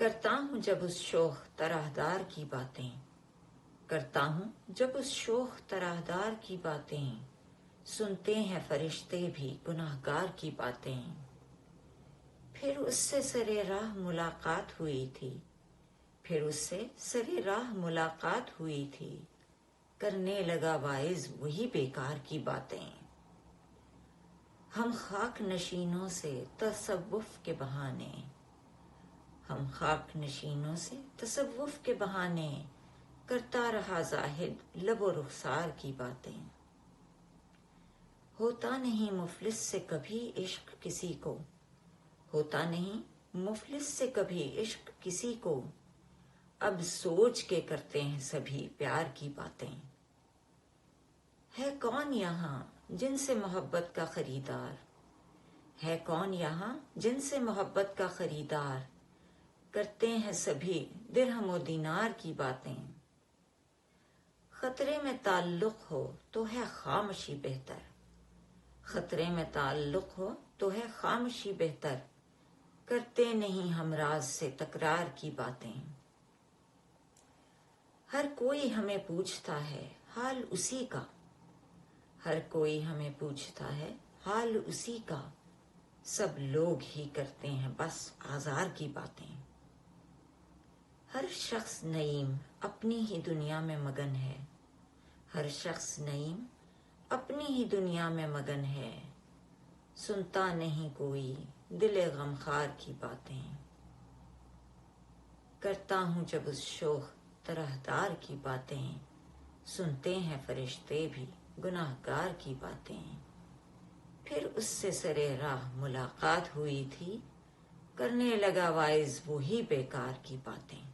کرتا ہوں جب اس شوخ طرحدار کی باتیں، کرتا ہوں جب اس شوخ طرحدار کی باتیں، سنتے ہیں فرشتے بھی گناہگار کی باتیں۔ پھر اس سے سرے راہ ملاقات ہوئی تھی، پھر اس سے سرے راہ ملاقات ہوئی تھی، کرنے لگا واعظ وہی بیکار کی باتیں۔ ہم خاک نشینوں سے تصوف کے بہانے، ہم خاک نشینوں سے تصوف کے بہانے، کرتا رہا زاہد لب و رخسار کی باتیں۔ ہوتا نہیں مفلس سے کبھی عشق کسی کو، ہوتا نہیں مفلس سے کبھی عشق کسی کو، اب سوچ کے کرتے ہیں سبھی پیار کی باتیں۔ ہے کون یہاں جن سے محبت کا خریدار، ہے کون یہاں جن سے محبت کا خریدار، کرتے ہیں سبھی درہم و دینار کی باتیں۔ خطرے میں تعلق ہو تو ہے خاموشی بہتر، خطرے میں تعلق ہو تو ہے خاموشی بہتر، کرتے نہیں ہم راز سے تکرار کی باتیں۔ ہر کوئی ہمیں پوچھتا ہے حال اسی کا، ہر کوئی ہمیں پوچھتا ہے حال اسی کا، سب لوگ ہی کرتے ہیں بس آزار کی باتیں۔ ہر شخص نعیم اپنی ہی دنیا میں مگن ہے، ہر شخص نعیم اپنی ہی دنیا میں مگن ہے، سنتا نہیں کوئی دل غمخوار کی باتیں۔ کرتا ہوں جب اس شوخ طرحدار کی باتیں، سنتے ہیں فرشتے بھی گناہگار کی باتیں۔ پھر اس سے سرے راہ ملاقات ہوئی تھی، کرنے لگا واعظ وہی بیکار کی باتیں۔